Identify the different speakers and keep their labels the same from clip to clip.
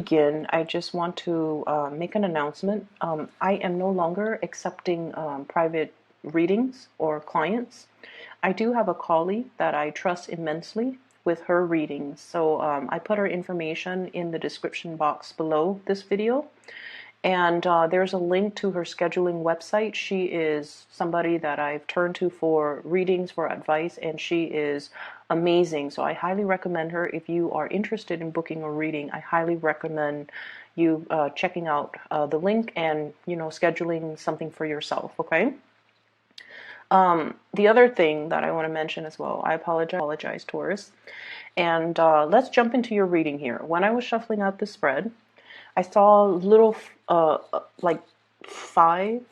Speaker 1: Begin, I just want to make an announcement. I am no longer accepting private readings or clients. I do have a colleague that I trust immensely with her readings, so I put her information in the description box below this video. And there's a link to her scheduling website. She is somebody that I've turned to for readings, for advice, and she is amazing. So I highly recommend her. If you are interested in booking a reading, I highly recommend you checking out the link and, scheduling something for yourself, okay? The other thing that I want to mention as well, I apologize, Taurus. And let's jump into your reading here. When I was shuffling out the spread, I saw little, like five,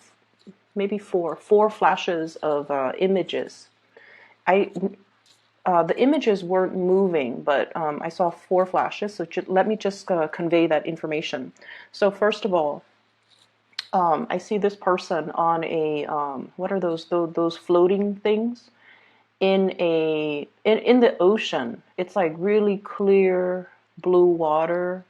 Speaker 1: maybe four flashes of images. The images weren't moving, but I saw four flashes. So let me just convey that information. So first of all, I see this person on a what are those floating things in the ocean. It's like really clear blue water.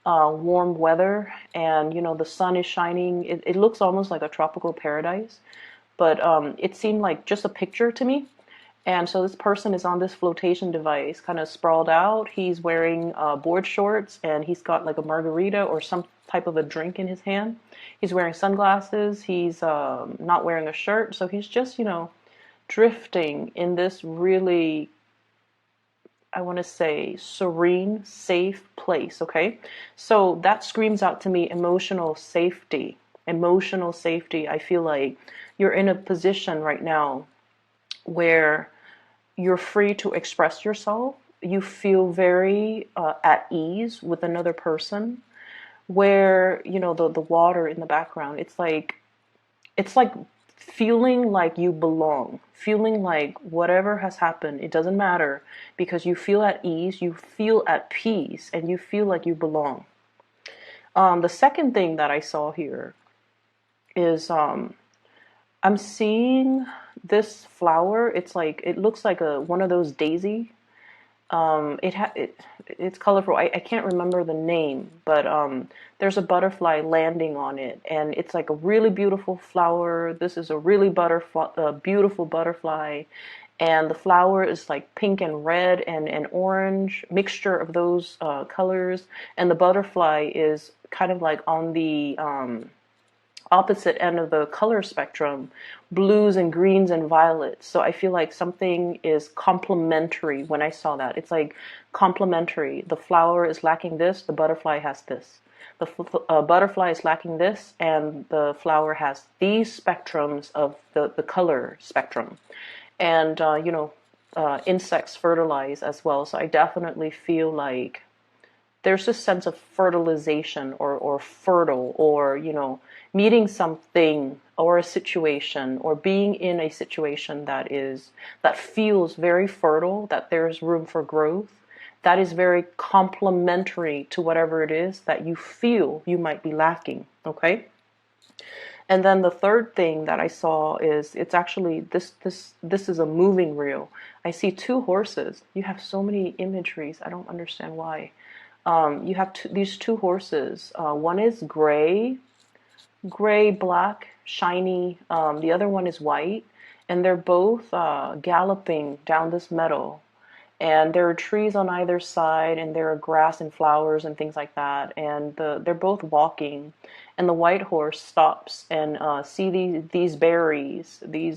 Speaker 1: Warm weather, and the sun is shining. It looks almost like a tropical paradise, but it seemed like just a picture to me. And so this person is on this flotation device, kind of sprawled out. He's wearing board shorts, and he's got like a margarita or some type of a drink in his hand. He's wearing sunglasses. He's not wearing a shirt, so he's just drifting in this really, I want to say, serene, safe place, okay? So that screams out to me emotional safety. Emotional safety. I feel like you're in a position right now where you're free to express yourself. You feel very at ease with another person, where, the water in the background, it's like feeling like you belong, feeling like whatever has happened, it doesn't matter, because you feel at ease, you feel at peace, and you feel like you belong. The second thing that I saw here is I'm seeing this flower. It looks like one of those daisy. It's colorful. I can't remember the name, but there's a butterfly landing on it, and it's like a really beautiful flower. This is a really beautiful butterfly, and the flower is like pink and red and orange, mixture of those colors, and the butterfly is kind of like on the opposite end of the color spectrum, blues and greens and violets. So I feel like something is complementary when I saw that. It's like complementary. The flower is lacking this, the butterfly has this. The butterfly is lacking this, and the flower has these spectrums of the color spectrum. And, insects fertilize as well. So I definitely feel like there's this sense of fertilization or fertile, or meeting something or a situation, or being in a situation that feels very fertile, that there's room for growth, that is very complementary to whatever it is that you feel you might be lacking. Okay. And then the third thing that I saw is, it's actually this is a moving reel. I see two horses. You have so many imageries. I don't understand why. You have these two horses. One is gray, black, shiny. The other one is white, and they're both galloping down this meadow. And there are trees on either side, and there are grass and flowers and things like that. And they're both walking, and the white horse stops and see these berries. They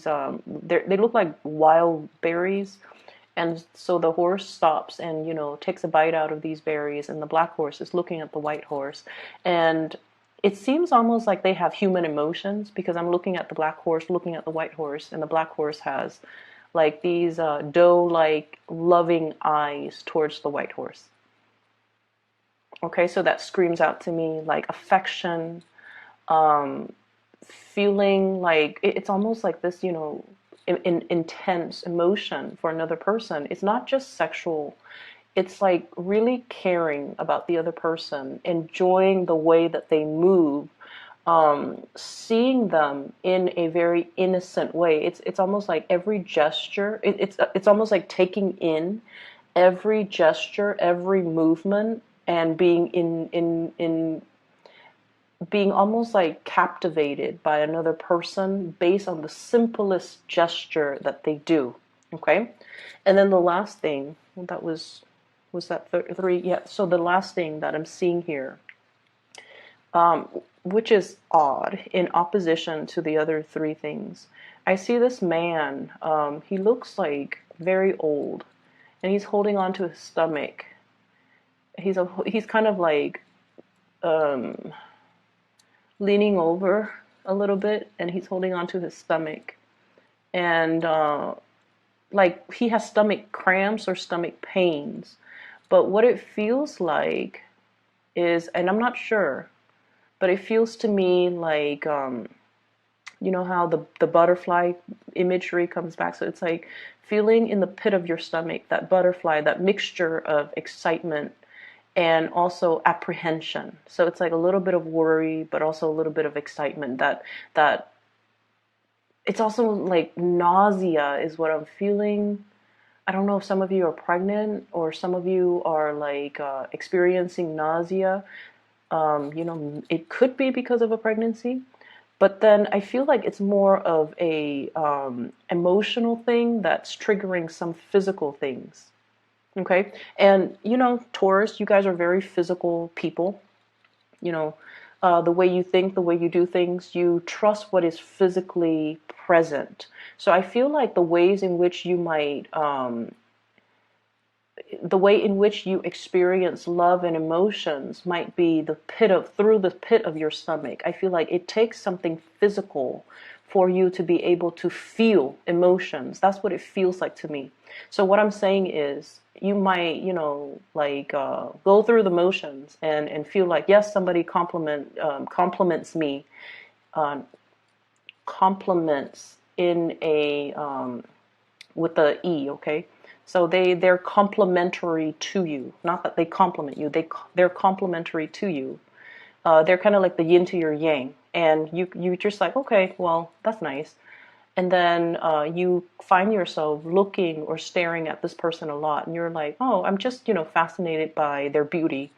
Speaker 1: look like wild berries. And so the horse stops and, takes a bite out of these berries, and the black horse is looking at the white horse. And it seems almost like they have human emotions, because I'm looking at the black horse, looking at the white horse, and the black horse has like these doe-like loving eyes towards the white horse. Okay, so that screams out to me like affection, feeling like it's almost like this, intense emotion for another person. It's not just sexual. It's like really caring about the other person, enjoying the way that they move, seeing them in a very innocent way. It's almost like every gesture. It's almost like taking in every gesture, every movement and being almost like captivated by another person based on the simplest gesture that they do. Okay, and then the last thing that was that three? Yeah. So the last thing that I'm seeing here, which is odd in opposition to the other three things, I see this man. He looks like very old, and he's holding on to his stomach. He's kind of like um, leaning over a little bit, and he's holding on to his stomach, and like he has stomach cramps or stomach pains. But what it feels like is, and I'm not sure, but it feels to me like you know how the butterfly imagery comes back. So it's like feeling in the pit of your stomach, that butterfly, that mixture of excitement and also apprehension. So it's like a little bit of worry, but also a little bit of excitement. That it's also like nausea is what I'm feeling. I don't know if some of you are pregnant or some of you are like experiencing nausea. You know, it could be because of a pregnancy, but then I feel like it's more of a emotional thing that's triggering some physical things. Okay, and you know, Taurus, you guys are very physical people. You know, the way you think, the way you do things, you trust what is physically present. So I feel like the way in which you experience love and emotions might be through the pit of your stomach. I feel like it takes something physical for you to be able to feel emotions. That's what it feels like to me. So what I'm saying is you might, you know, like go through the motions and feel like, yes, somebody compliments me, uh, compliments in a with the E, okay? So they're complementary to you. Not that they compliment you. They're complementary to you. They're kind of like the yin to your yang, and you just like, okay, well, that's nice. And then you find yourself looking or staring at this person a lot, and you're like, oh, I'm just, you know, fascinated by their beauty.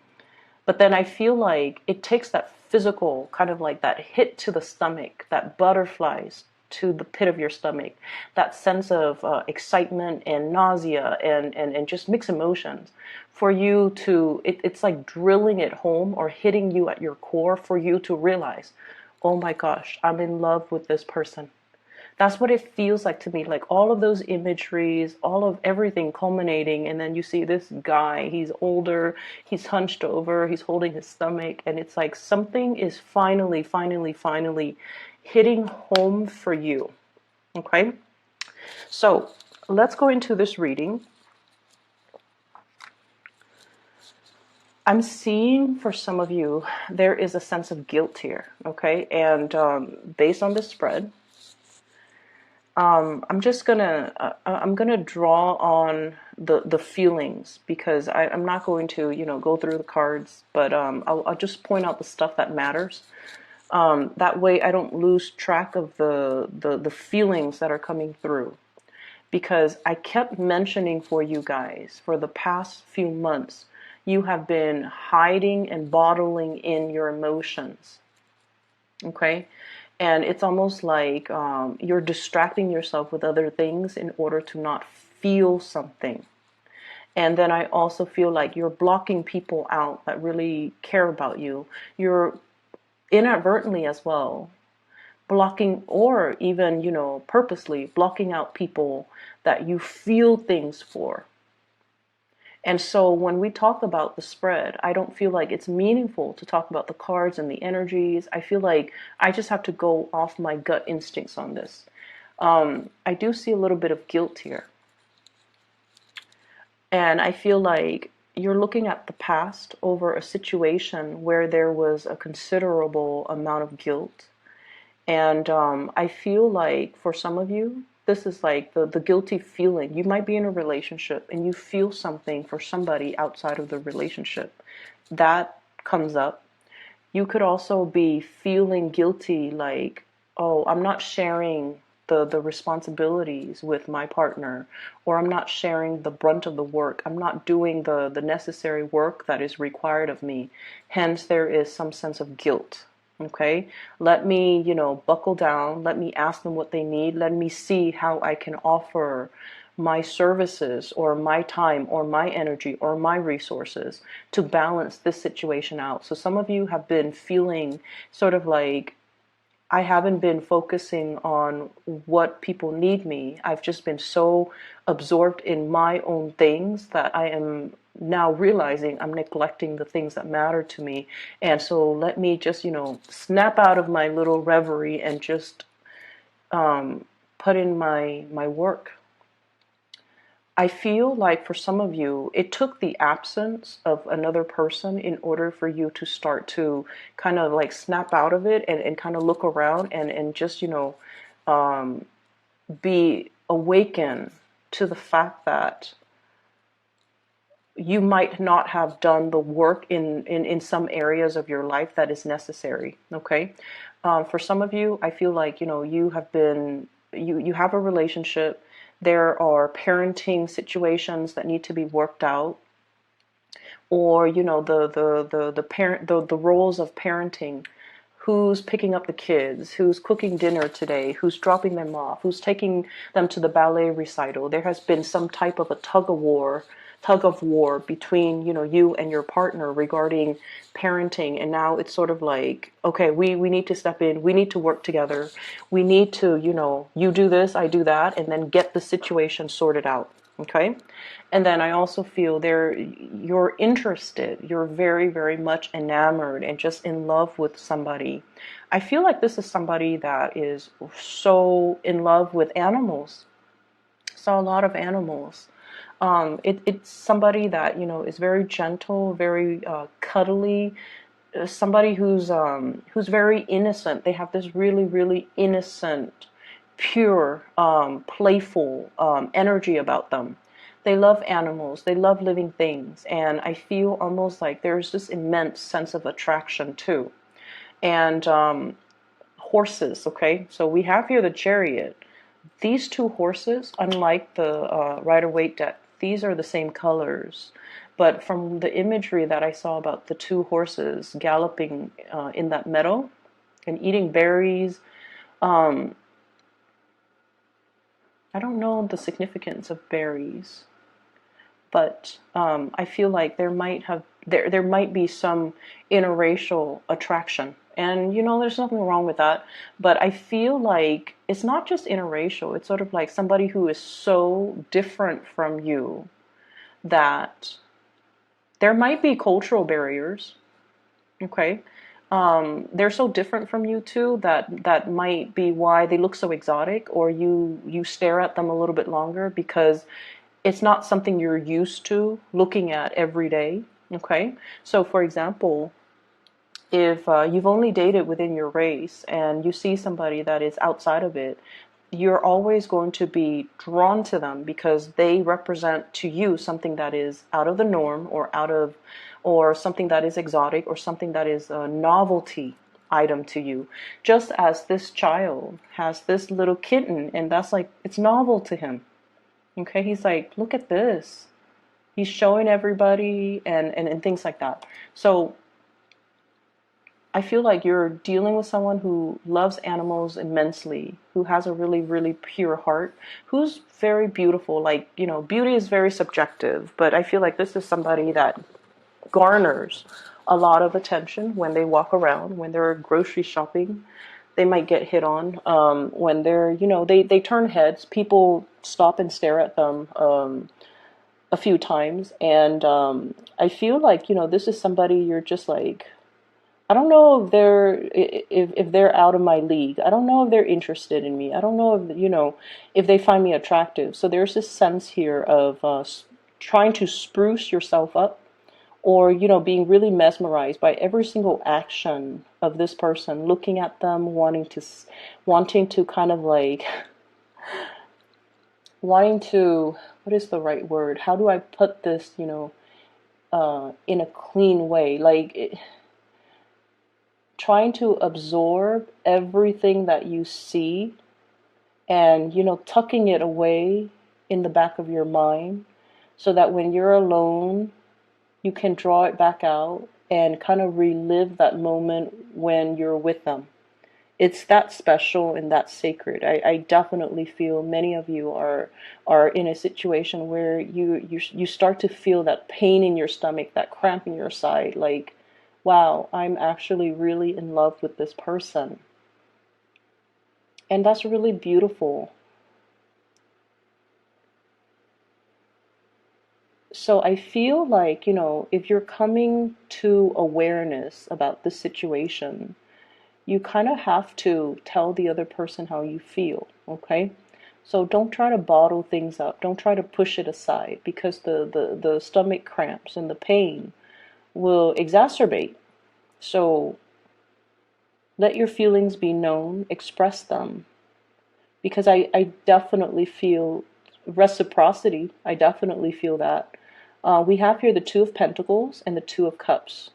Speaker 1: But then I feel like it takes that physical kind of like that hit to the stomach, that butterflies to the pit of your stomach, that sense of excitement and nausea and just mixed emotions for you to, it's like drilling it home or hitting you at your core for you to realize, oh my gosh, I'm in love with this person. That's what it feels like to me. Like all of those imageries, all of everything culminating, and then you see this guy, he's older, he's hunched over, he's holding his stomach, and it's like something is finally hitting home for you. Okay? So let's go into this reading. I'm seeing for some of you, there is a sense of guilt here. Okay? And based on this spread, I'm gonna draw on the feelings because I'm not going to, you know, go through the cards, but I'll just point out the stuff that matters. That way I don't lose track of the feelings that are coming through, because I kept mentioning for you guys for the past few months, you have been hiding and bottling in your emotions. Okay, and it's almost like you're distracting yourself with other things in order to not feel something. And then I also feel like you're blocking people out that really care about you. You're inadvertently as well blocking, or even, you know, purposely blocking out people that you feel things for. And so when we talk about the spread, I don't feel like it's meaningful to talk about the cards and the energies. I feel like I just have to go off my gut instincts on this. I do see a little bit of guilt here. And I feel like you're looking at the past over a situation where there was a considerable amount of guilt. And I feel like for some of you, this is like the guilty feeling. You might be in a relationship and you feel something for somebody outside of the relationship. That comes up. You could also be feeling guilty like, oh, I'm not sharing the responsibilities with my partner, or I'm not sharing the brunt of the work. I'm not doing the necessary work that is required of me. Hence, there is some sense of guilt. Okay, let me, buckle down. Let me ask them what they need. Let me see how I can offer my services or my time or my energy or my resources to balance this situation out. So some of you have been feeling sort of like, I haven't been focusing on what people need me. I've just been so absorbed in my own things that I am now realizing I'm neglecting the things that matter to me. And so let me just, snap out of my little reverie and just put in my work. I feel like for some of you, it took the absence of another person in order for you to start to kind of like snap out of it and kind of look around and just, be awakened to the fact that you might not have done the work in some areas of your life that is necessary. Okay. For some of you, I feel like, you have been, you have a relationship. There are parenting situations that need to be worked out, or, the parent, the roles of parenting. Who's picking up the kids? Who's cooking dinner today? Who's dropping them off? Who's taking them to the ballet recital? There has been some type of a tug of war between, you and your partner regarding parenting. And now it's sort of like, okay, we need to step in. We need to work together. We need to, you do this, I do that, and then get the situation sorted out. Okay. And then I also feel you're interested, you're very, very much enamored and just in love with somebody. I feel like this is somebody that is so in love with animals. Saw a lot of animals. It's somebody that, is very gentle, very cuddly, somebody who's very innocent. They have this really, really innocent, pure, playful energy about them. They love animals. They love living things. And I feel almost like there's this immense sense of attraction too. And horses, okay? So we have here the Chariot. These two horses, unlike the Rider-Waite deck, these are the same colors. But from the imagery that I saw about the two horses galloping in that meadow and eating berries, I don't know the significance of berries, but I feel like there might be some interracial attraction, and there's nothing wrong with that. But I feel like it's not just interracial; it's sort of like somebody who is so different from you that there might be cultural barriers. Okay, they're so different from you too that might be why they look so exotic, or you stare at them a little bit longer because it's not something you're used to looking at every day. Okay, so for example, if you've only dated within your race and you see somebody that is outside of it, you're always going to be drawn to them because they represent to you something that is out of the norm, or something that is exotic, or something that is a novelty item to you. Just as this child has this little kitten, and that's like, it's novel to him. Okay, he's like, look at this. He's showing everybody and things like that. So I feel like you're dealing with someone who loves animals immensely, who has a really, really pure heart, who's very beautiful. Like, beauty is very subjective, but I feel like this is somebody that garners a lot of attention when they walk around, when they're grocery shopping. They might get hit on when they're, they turn heads. People stop and stare at them a few times. And I feel like, this is somebody you're just like, I don't know if they're out of my league. I don't know if they're interested in me. I don't know if they find me attractive. So there's this sense here of trying to spruce yourself up, or being really mesmerized by every single action of this person, looking at them, wanting to kind of like wanting to, what is the right word? How do I put this, in a clean way? Like trying to absorb everything that you see and, tucking it away in the back of your mind so that when you're alone, you can draw it back out and kind of relive that moment when you're with them. It's that special and that sacred. I definitely feel many of you are in a situation where you start to feel that pain in your stomach, that cramp in your side, like, wow, I'm actually really in love with this person. And that's really beautiful. So I feel like, if you're coming to awareness about this situation, you kind of have to tell the other person how you feel, okay? So don't try to bottle things up. Don't try to push it aside because the stomach cramps and the pain will exacerbate. So let your feelings be known, express them, because I definitely feel reciprocity. I definitely feel that. We have here the Two of Pentacles and the Two of Cups.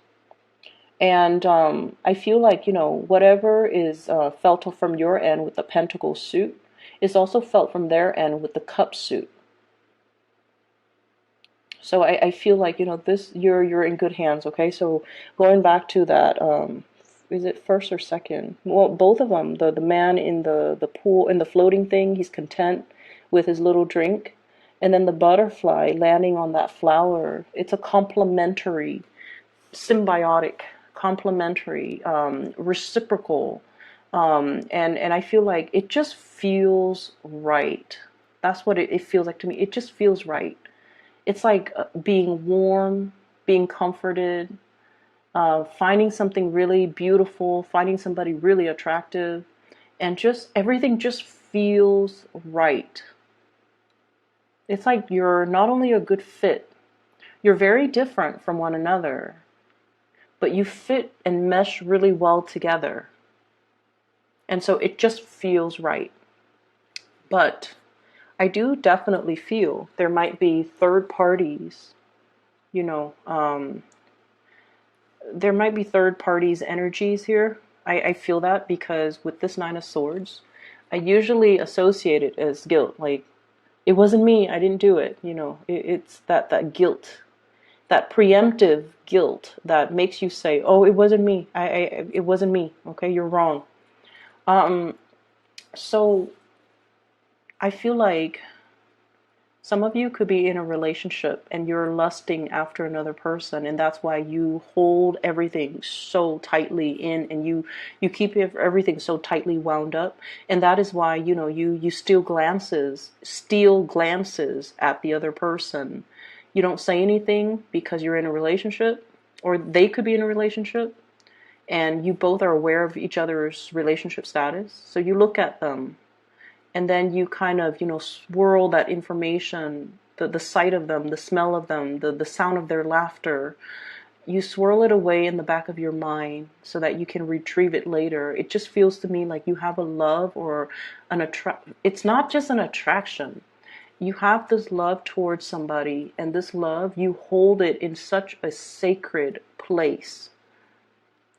Speaker 1: And I feel like, whatever is felt from your end with the Pentacle suit is also felt from their end with the Cup suit. So I feel like, this you're in good hands, okay? So going back to that, is it first or second? Well, both of them. The man in the pool, in the floating thing, he's content with his little drink. And then the butterfly landing on that flower, it's a complementary, symbiotic, complementary, reciprocal, and I feel like it just feels right. That's what it feels like to me. It just feels right. It's like being warm, being comforted, finding something really beautiful, finding somebody really attractive, and just everything just feels right. It's like you're not only a good fit, you're very different from one another, but you fit and mesh really well together. And so it just feels right. But I do definitely feel there might be third parties, you know, um, there might be third parties' energies here. I feel that because with this Nine of Swords, I usually associate it as guilt. Like, it wasn't me, I didn't do it. It's that guilt, that preemptive guilt that makes you say, "Oh, it wasn't me. It wasn't me. Okay, you're wrong." Um, so I feel like some of you could be in a relationship and you're lusting after another person, and that's why you hold everything so tightly in, and you keep everything so tightly wound up, and that is why you steal glances at the other person. You don't say anything because you're in a relationship, or they could be in a relationship, and you both are aware of each other's relationship status. So you look at them, and then you kind of, swirl that information, the sight of them, the smell of them, the sound of their laughter. You swirl it away in the back of your mind so that you can retrieve it later. It just feels to me like you have a love or it's not just an attraction. You have this love towards somebody, and this love, you hold it in such a sacred place.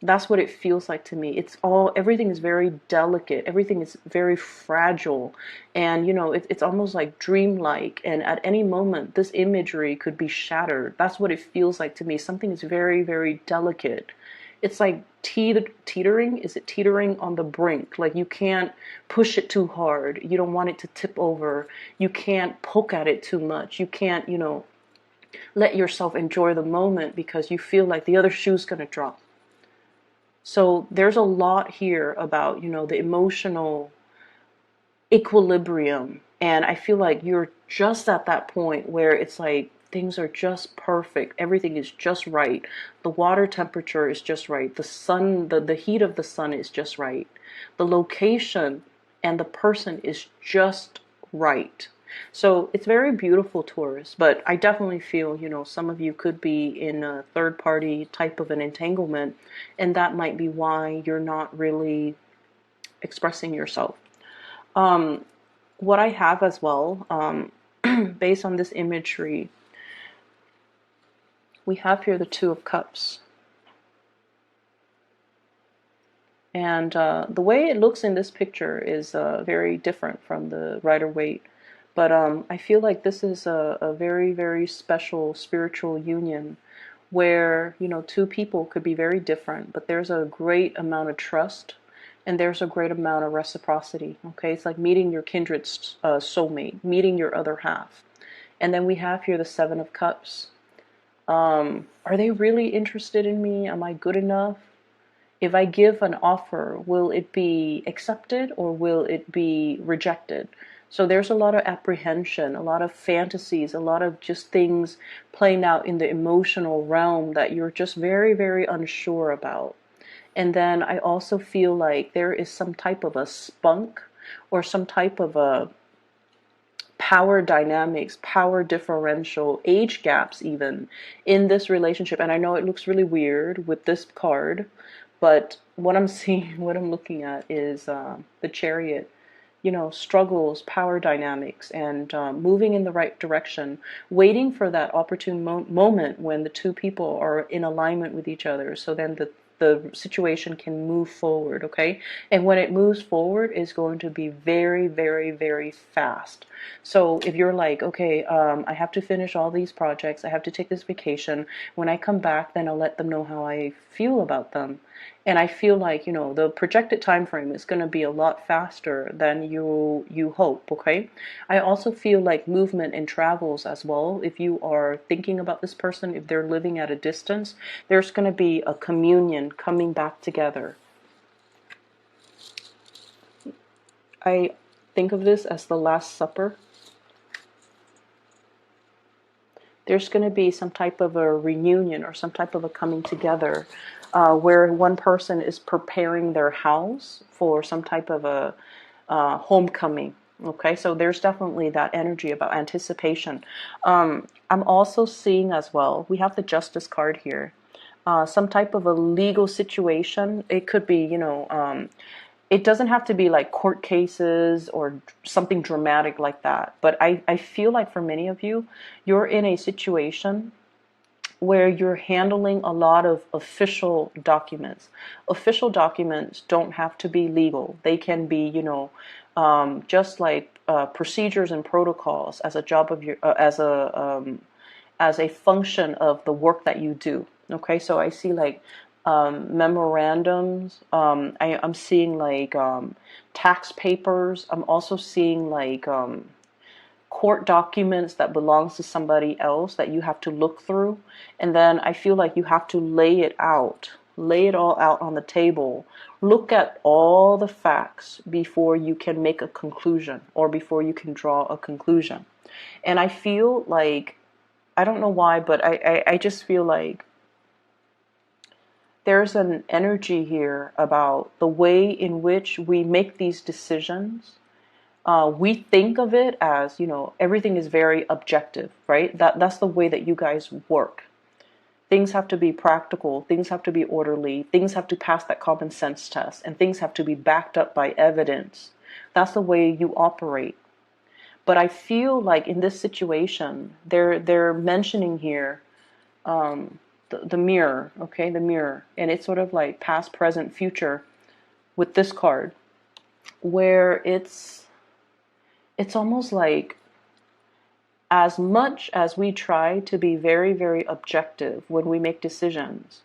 Speaker 1: That's what it feels like to me. Everything is very delicate. Everything is very fragile. And, it's almost like dreamlike. And at any moment, this imagery could be shattered. That's what it feels like to me. Something is very, very delicate. It's like teetering. Is it teetering on the brink? Like, you can't push it too hard. You don't want it to tip over. You can't poke at it too much. You can't, let yourself enjoy the moment because you feel like the other shoe's going to drop. So there's a lot here about, the emotional equilibrium. And I feel like you're just at that point where it's like things are just perfect. Everything is just right. The water temperature is just right. The sun, the heat of the sun is just right. The location and the person is just right. So it's very beautiful, Taurus, but I definitely feel, some of you could be in a third party type of an entanglement, and that might be why you're not really expressing yourself. What I have as well, based on this imagery, we have here the Two of Cups. And the way it looks in this picture is very different from the Rider-Waite. But I feel like this is a very, very special spiritual union where, you know, two people could be very different, but there's a great amount of trust and there's a great amount of reciprocity. Okay, it's like meeting your kindred soulmate, meeting your other half. And then we have here the Seven of Cups. Are they really interested in me? Am I good enough? If I give an offer, will it be accepted or will it be rejected? So there's a lot of apprehension, a lot of fantasies, a lot of just things playing out in the emotional realm that you're just very, very unsure about. And then I also feel like there is some type of a spunk or some type of a power dynamics, power differential, age gaps even in this relationship. And I know it looks really weird with this card, but what I'm seeing, what I'm looking at is the Chariot, you know, struggles, power dynamics, and moving in the right direction, waiting for that opportune moment when the two people are in alignment with each other. So then the situation can move forward, okay? And when it moves forward, it's going to be very, very, very fast. So if you're like, okay, I have to finish all these projects, I have to take this vacation. When I come back, then I'll let them know how I feel about them. And I feel like, you know, the projected time frame is going to be a lot faster than you hope, okay? I also feel like movement and travels as well. If you are thinking about this person, if they're living at a distance, there's going to be a communion coming back together. I think of this as the Last Supper. There's going to be some type of a reunion or some type of a coming together where one person is preparing their house for some type of a homecoming. Okay, so there's definitely that energy about anticipation. I'm also seeing as well, we have the Justice card here. Some type of a legal situation. It could be, you know, it doesn't have to be like court cases or something dramatic like that. But I feel like for many of you, you're in a situation where you're handling a lot of official documents. Official documents don't have to be legal. They can be, you know, just like procedures and protocols as a job of your, as a function of the work that you do. Okay, so I see like memorandums. I'm seeing like tax papers. I'm also seeing like court documents that belongs to somebody else that you have to look through. And then I feel like you have to lay it out. Lay it all out on the table. Look at all the facts before you can make a conclusion or before you can draw a conclusion. And I feel like, I don't know why, but I just feel like there's an energy here about the way in which we make these decisions. We think of it as, you know, everything is very objective, right? That's the way that you guys work. Things have to be practical, things have to be orderly, things have to pass that common sense test, and things have to be backed up by evidence. That's the way you operate. But I feel like in this situation, they're mentioning here the mirror, okay, the mirror, and it's sort of like past, present, future with this card, where it's almost like as much as we try to be very, very objective when we make decisions,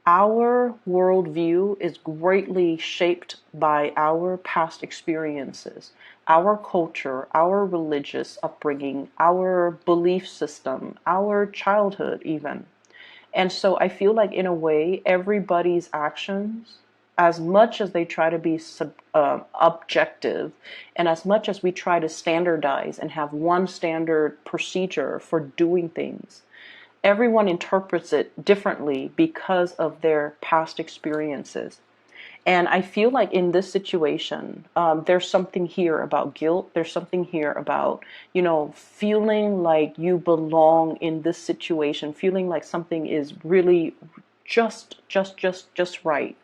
Speaker 1: our worldview is greatly shaped by our past experiences, our culture, our religious upbringing, our belief system, our childhood even. And so I feel like in a way, everybody's actions, as much as they try to be objective, and as much as we try to standardize and have one standard procedure for doing things, everyone interprets it differently because of their past experiences. And I feel like in this situation, there's something here about guilt. There's something here about, you know, feeling like you belong in this situation, feeling like something is really just right.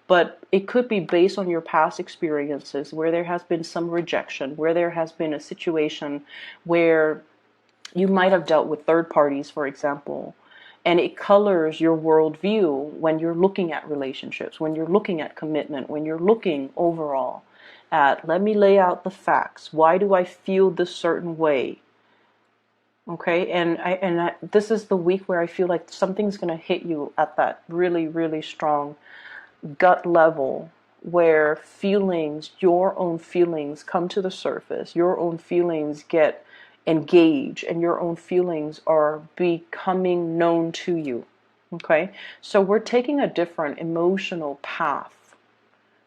Speaker 1: But it could be based on your past experiences where there has been some rejection, where there has been a situation where you might have dealt with third parties, for example, And it colors your worldview when you're looking at relationships, when you're looking at commitment, when you're looking overall at, let me lay out the facts. Why do I feel this certain way? Okay, this is the week where I feel like something's going to hit you at that really, really strong gut level, where feelings, your own feelings come to the surface, your own feelings get engaged, and your own feelings are becoming known to you. Okay, so we're taking a different emotional path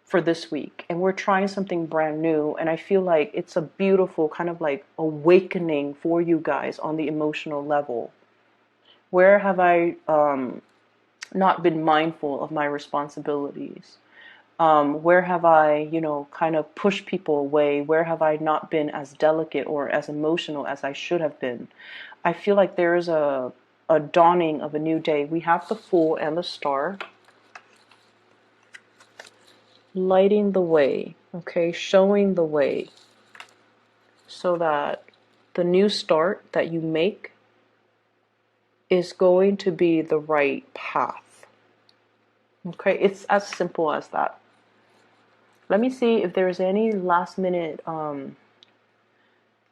Speaker 1: for this week, and we're trying something brand new, and I feel like it's a beautiful kind of like awakening for you guys on the emotional level. Where have I not been mindful of my responsibilities? Where have I, kind of pushed people away? Where have I not been as delicate or as emotional as I should have been? I feel like there is a dawning of a new day. We have the Fool and the Star lighting the way, okay, showing the way, so that the new start that you make is going to be the right path. Okay, it's as simple as that. Let me see if there's any last minute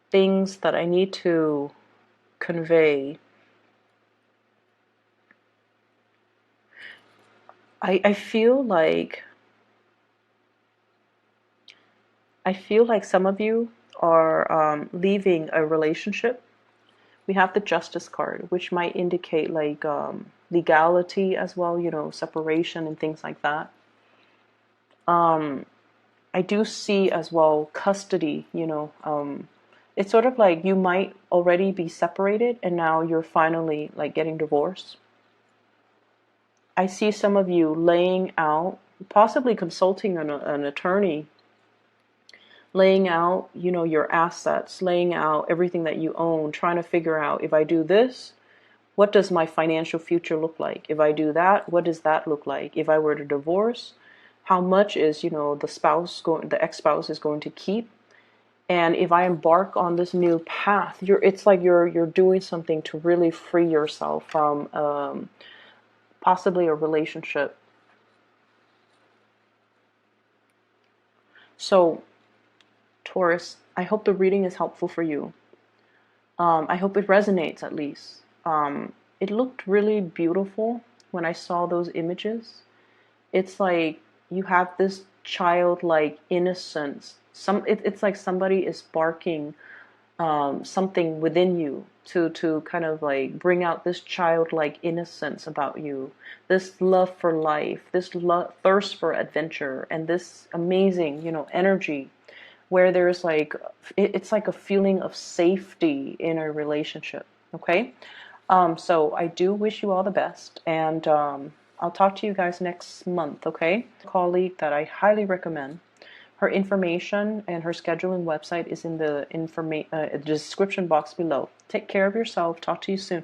Speaker 1: things that I need to convey. I feel like some of you are leaving a relationship. We have the Justice card, which might indicate like legality as well, separation and things like that. I do see as well custody. It's sort of like you might already be separated and now you're finally like getting divorced. I see some of you laying out, possibly consulting an attorney, laying out, your assets, laying out everything that you own, trying to figure out, if I do this, what does my financial future look like? If I do that, what does that look like? If I were to divorce, how much is, the ex-spouse is going to keep? And if I embark on this new path, it's like you're doing something to really free yourself from possibly a relationship. So, Taurus, I hope the reading is helpful for you. I hope it resonates at least. It looked really beautiful when I saw those images. It's like you have this childlike innocence. It's like somebody is sparking something within you to kind of like bring out this childlike innocence about you, this love for life, this thirst for adventure, and this amazing, energy, where there's like it's like a feeling of safety in a relationship. Okay, so I do wish you all the best, and I'll talk to you guys next month. Okay, a colleague that I highly recommend. Her information and her scheduling website is in the description box below. Take care of yourself. Talk to you soon.